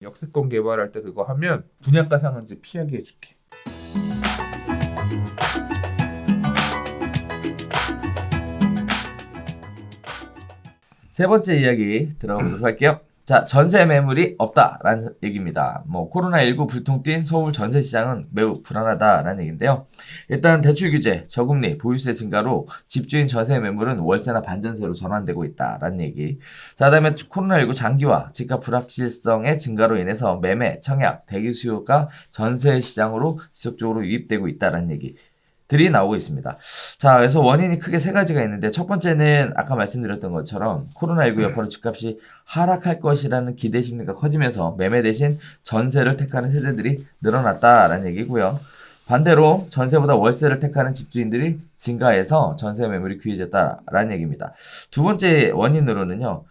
역세권 개발할 때 그거 하면 분양가 상한제 피하게 해줄게. 세 번째 이야기 들어가 보도록 할게요. 자, 전세 매물이 없다라는 얘기입니다. 코로나19 불통 뛴 서울 전세 시장은 매우 불안하다라는 얘기인데요. 일단 대출 규제, 저금리, 보유세 증가로 집주인 전세 매물은 월세나 반전세로 전환되고 있다라는 얘기. 자, 그다음에 코로나19 장기화, 집값 불확실성의 증가로 인해서 매매, 청약, 대기 수요가 전세 시장으로 지속적으로 유입되고 있다라는 얘기. 들이 나오고 있습니다. 자, 그래서 원인이 크게 세 가지가 있는데 첫 번째는 아까 말씀드렸던 것처럼 코로나19 여파로 집값이 하락할 것이라는 기대 심리가 커지면서 매매 대신 전세를 택하는 세대들이 늘어났다라는 얘기고요. 반대로 전세보다 월세를 택하는 집주인들이 증가해서 전세 매물이 귀해졌다라는 얘기입니다. 두 번째 원인으로는요.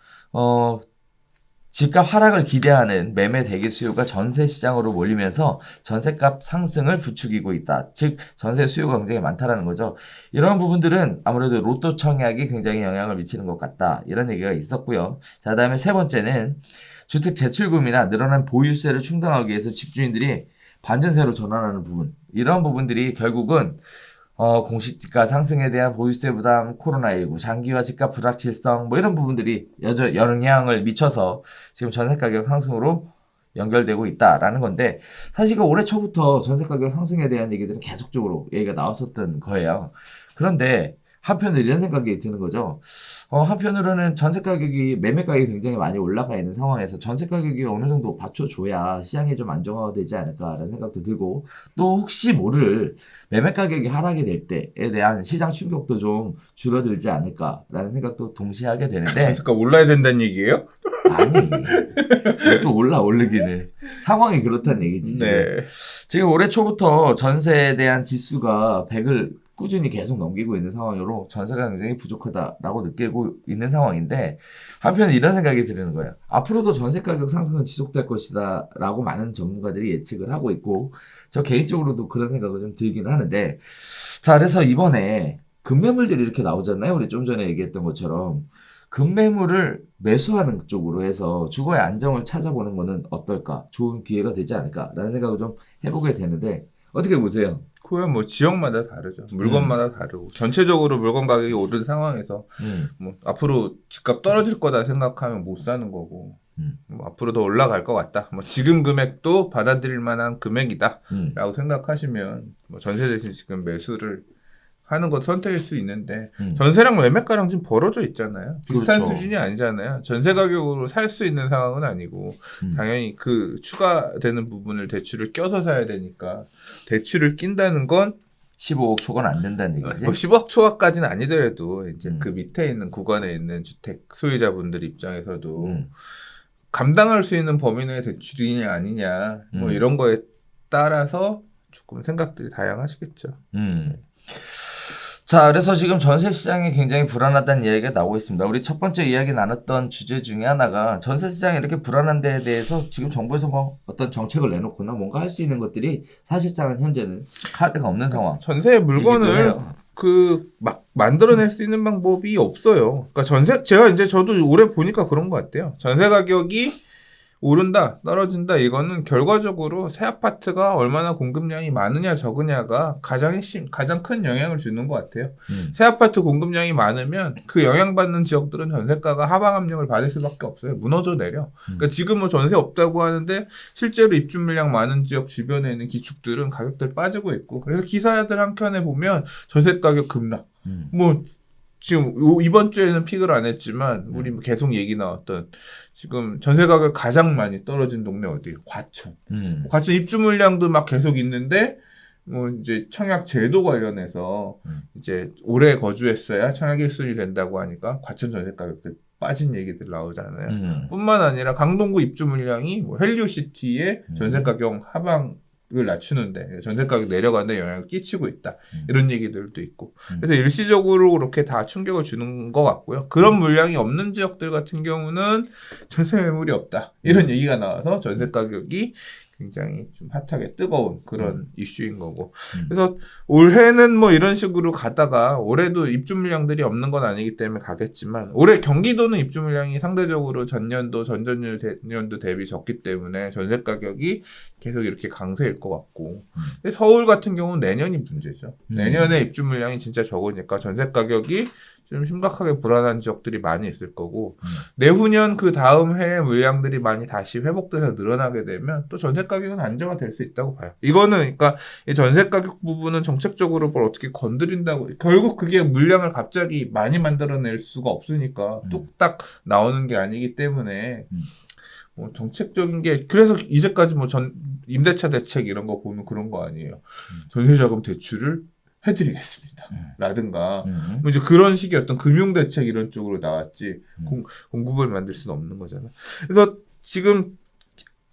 집값 하락을 기대하는 매매 대기 수요가 전세 시장으로 몰리면서 전세값 상승을 부추기고 있다. 즉 전세 수요가 굉장히 많다라는 거죠. 이런 부분들은 아무래도 로또 청약이 굉장히 영향을 미치는 것 같다. 이런 얘기가 있었고요. 자, 그다음에 세 번째는 주택 재출금이나 늘어난 보유세를 충당하기 위해서 집주인들이 반전세로 전환하는 부분. 이런 부분들이 결국은 공시지가 상승에 대한 보유세 부담, 코로나19, 장기화 집값 불확실성, 이런 부분들이 영향을 미쳐서 지금 전세가격 상승으로 연결되고 있다라는 건데, 사실 올해 초부터 전세가격 상승에 대한 얘기들은 계속적으로 얘기가 나왔었던 거예요. 그런데 한편으로 이런 생각이 드는 거죠. 한편으로는 전세 가격이 매매 가격이 굉장히 많이 올라가 있는 상황에서 전세 가격이 어느 정도 받쳐줘야 시장이 좀 안정화되지 않을까라는 생각도 들고, 또 혹시 모를 매매 가격이 하락이 될 때에 대한 시장 충격도 좀 줄어들지 않을까라는 생각도 동시에 하게 되는데, 전세가 올라야 된다는 얘기예요? 아니, 또 오르기는 상황이 그렇다는 얘기지. 네. 지금 올해 초부터 전세에 대한 지수가 100을 꾸준히 계속 넘기고 있는 상황으로 전세가 굉장히 부족하다라고 느끼고 있는 상황인데, 한편 이런 생각이 드는 거예요. 앞으로도 전세 가격 상승은 지속될 것이다 라고 많은 전문가들이 예측을 하고 있고, 저 개인적으로도 그런 생각을 좀 들기는 하는데, 자, 그래서 이번에 급매물들이 이렇게 나오잖아요. 우리 좀 전에 얘기했던 것처럼 급매물을 매수하는 쪽으로 해서 주거의 안정을 찾아보는 거는 어떨까? 좋은 기회가 되지 않을까라는 생각을 좀 해보게 되는데, 어떻게 보세요? 그야 지역마다 다르죠. 물건마다 다르고 전체적으로 물건 가격이 오른 상황에서 앞으로 집값 떨어질 거다 생각하면 못 사는 거고, 앞으로 더 올라갈 것 같다. 지금 금액도 받아들일 만한 금액이다라고 생각하시면 전세 대신 지금 매수를 하는 것 선택일 수 있는데, 전세랑 매매가랑 지금 벌어져 있잖아요. 비슷한 그렇죠. 수준이 아니잖아요. 전세 가격으로 살 수 있는 상황은 아니고, 당연히 그 추가되는 부분을 대출을 껴서 사야 되니까, 대출을 낀다는 건 15억 초과는 안 된다는 얘기지. 10억 초과까지는 아니더라도 이제 그 밑에 있는 구간에 있는 주택 소유자분들 입장에서도 감당할 수 있는 범위 내의 대출이냐 아니냐 이런 거에 따라서 조금 생각들이 다양하시겠죠. 자, 그래서 지금 전세 시장이 굉장히 불안하다는 이야기가 나오고 있습니다. 우리 첫 번째 이야기 나눴던 주제 중에 하나가 전세 시장이 이렇게 불안한 데에 대해서 지금 정부에서 어떤 정책을 내놓거나 뭔가 할 수 있는 것들이 사실상은 현재는 카드가 없는 상황. 전세 물건을 막 만들어낼 수 있는 방법이 없어요. 그러니까 저도 올해 보니까 그런 것 같아요. 전세 가격이 오른다, 떨어진다, 이거는 결과적으로 새 아파트가 얼마나 공급량이 많으냐, 적으냐가 가장 큰 영향을 주는 것 같아요. 새 아파트 공급량이 많으면 그 영향받는 지역들은 전세가가 하방 압력을 받을 수밖에 없어요. 무너져 내려. 그러니까 지금 전세 없다고 하는데 실제로 입주 물량 많은 지역 주변에 있는 기축들은 가격들 빠지고 있고, 그래서 기사들 한켠에 보면 전세 가격 급락. 지금 이번 주에는 픽을 안 했지만 우리 계속 얘기 나왔던 지금 전세 가격 가장 많이 떨어진 동네 어디예요? 과천. 과천 입주 물량도 막 계속 있는데 이제 청약 제도 관련해서 이제 오래 거주했어야 청약 1순위 된다고 하니까 과천 전세 가격들 빠진 얘기들 나오잖아요. 뿐만 아니라 강동구 입주 물량이 헬리오시티의 전세 가격 하방 을 낮추는데 전세 가격 내려가는데 영향을 끼치고 있다. 이런 얘기들도 있고. 그래서 일시적으로 그렇게 다 충격을 주는 것 같고요. 그런 물량이 없는 지역들 같은 경우는 전세 매물이 없다. 이런 얘기가 나와서 전세 가격이 굉장히 좀 핫하게 뜨거운 그런 이슈인 거고. 음. 그래서 올해는 뭐 이런 식으로 가다가 올해도 입주 물량들이 없는 건 아니기 때문에 가겠지만 올해 경기도는 입주 물량이 상대적으로 전년도 전전년도 대비 적기 때문에 전세 가격이 계속 이렇게 강세일 것 같고. 근데 서울 같은 경우는 내년이 문제죠. 내년에 입주 물량이 진짜 적으니까 전세 가격이 좀 심각하게 불안한 지역들이 많이 있을 거고 내후년 그 다음 해에 물량들이 많이 다시 회복돼서 늘어나게 되면 또 전세 가격은 안정화될 수 있다고 봐요. 이거는 그러니까 이 전세 가격 부분은 정책적으로 뭘 어떻게 건드린다고 결국 그게 물량을 갑자기 많이 만들어낼 수가 없으니까 뚝딱 나오는 게 아니기 때문에 뭐 정책적인 게 그래서 이제까지 뭐 임대차 대책 이런 거 보면 그런 거 아니에요. 전세자금 대출을 해드리겠습니다. 라든가 뭐 이제 그런 식의 어떤 금융대책 이런 쪽으로 나왔지 공급을 만들 수는 없는 거잖아. 그래서 지금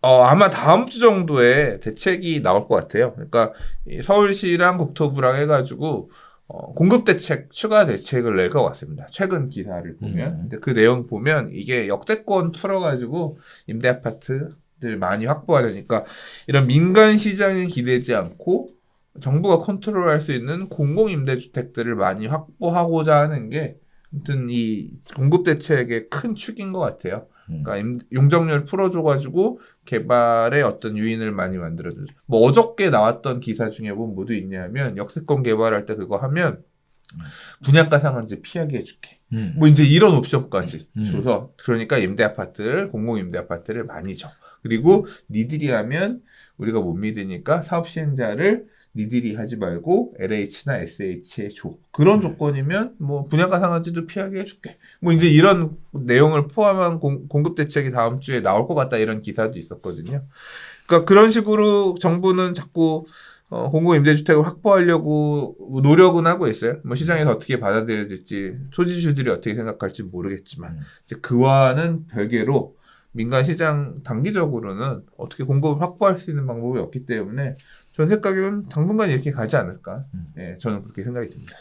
아마 다음 주 정도에 대책이 나올 것 같아요. 그러니까 이 서울시랑 국토부랑 해가지고 공급 대책, 추가 대책을 낼 것 같습니다. 최근 기사를 보면. 근데 그 내용 보면 이게 역대권 풀어가지고 임대 아파트들 많이 확보하려니까 이런 민간 시장에 기대지 않고 정부가 컨트롤할 수 있는 공공임대주택들을 많이 확보하고자 하는 게 아무튼 이 공급 대책의 큰 축인 것 같아요. 그러니까 용적률 풀어줘가지고 개발의 어떤 유인을 많이 만들어주죠. 뭐 어저께 나왔던 기사 중에 뭐 모두 있냐면 역세권 개발할 때 그거 하면 분양가 상한제 피하게 해줄게. 뭐 이제 이런 옵션까지 줘서 그러니까 임대 아파트를 공공 임대 아파트를 많이 줘. 그리고 니들이 하면 우리가 못 믿으니까 사업 시행자를 니들이 하지 말고 LH나 SH에 줘. 그런 조건이면 뭐 분양가 상한제도 피하게 해줄게. 뭐 이제 이런 내용을 포함한 공급 대책이 다음 주에 나올 것 같다 이런 기사도 있었거든요. 그러니까 그런 식으로 정부는 자꾸 공공임대주택을 확보하려고 노력은 하고 있어요. 뭐 시장에서 어떻게 받아들여질지 소지주들이 어떻게 생각할지 모르겠지만 이제 그와는 별개로 민간 시장 단기적으로는 어떻게 공급을 확보할 수 있는 방법이 없기 때문에 전세 가격은 당분간 이렇게 가지 않을까. 예, 저는 그렇게 생각이 듭니다.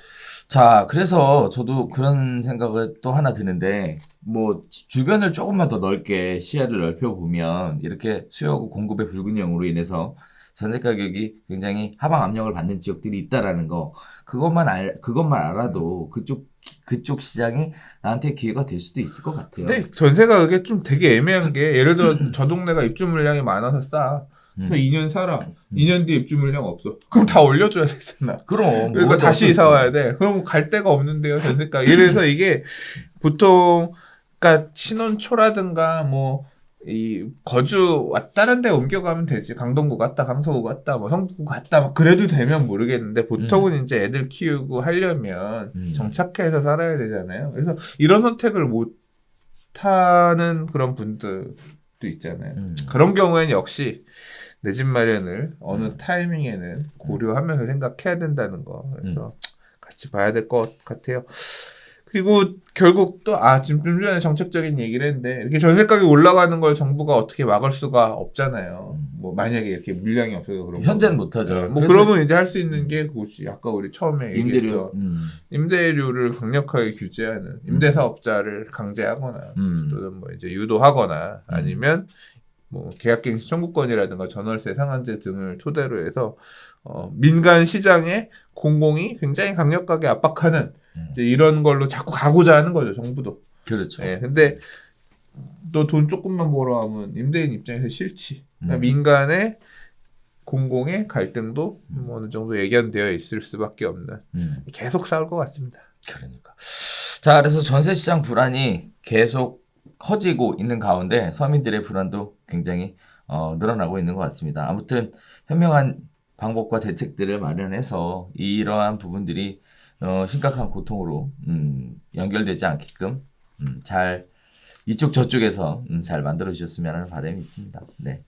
자, 그래서 저도 그런 생각을 또 하나 드는데, 뭐, 주변을 조금만 더 넓게 시야를 넓혀보면, 이렇게 수요하고 공급의 불균형으로 인해서 전세 가격이 굉장히 하방 압력을 받는 지역들이 있다라는 거, 그것만 알아도 그쪽 시장이 나한테 기회가 될 수도 있을 것 같아요. 근데 전세가 그게 좀 되게 애매한 게, 예를 들어 저 동네가 입주 물량이 많아서 싸. 그래서 2년 살아. 2년 뒤에 입주 물량 없어. 그럼 다 올려줘야 되잖아. 그럼. 그러니까 다시 이사 와야 돼. 그럼 갈 데가 없는데요, 전세가. 이래서 이게 보통, 그러니까 신혼초라든가 뭐, 이 거주 다른 데 옮겨가면 되지. 강동구 갔다, 강서구 갔다, 뭐 성북구 갔다, 막 그래도 되면 모르겠는데 보통은 이제 애들 키우고 하려면 정착해서 살아야 되잖아요. 그래서 이런 선택을 못 하는 그런 분들도 있잖아요. 그런 경우에는 역시 내 집 마련을 어느 타이밍에는 고려하면서 생각해야 된다는 거. 그래서 같이 봐야 될 것 같아요. 그리고 결국 또 지금 좀 전에 정책적인 얘기를 했는데 이렇게 전세 가격이 올라가는 걸 정부가 어떻게 막을 수가 없잖아요. 뭐 만약에 이렇게 물량이 없어서 그런 현재는 못하죠. 뭐 그러면 이제 할 수 있는 게 그것이 아까 우리 처음에 얘기했던 임대료를 강력하게 규제하는 임대사업자를 강제하거나 또는 뭐 이제 유도하거나 아니면 뭐 계약갱신 청구권이라든가 전월세 상한제 등을 토대로 해서 민간 시장에 공공이 굉장히 강력하게 압박하는 이제 이런 걸로 자꾸 가고자 하는 거죠, 정부도. 그렇죠. 예, 근데 너 돈 조금만 벌어하면 임대인 입장에서 싫지. 그러니까 민간의 공공의 갈등도 뭐 어느 정도 예견되어 있을 수밖에 없는 계속 싸울 것 같습니다. 그러니까. 자, 그래서 전세 시장 불안이 계속 커지고 있는 가운데 서민들의 불안도 굉장히 늘어나고 있는 것 같습니다. 아무튼 현명한 방법과 대책들을 마련해서 이러한 부분들이 심각한 고통으로 연결되지 않게끔 잘 이쪽 저쪽에서 잘 만들어 주셨으면 하는 바람이 있습니다. 네.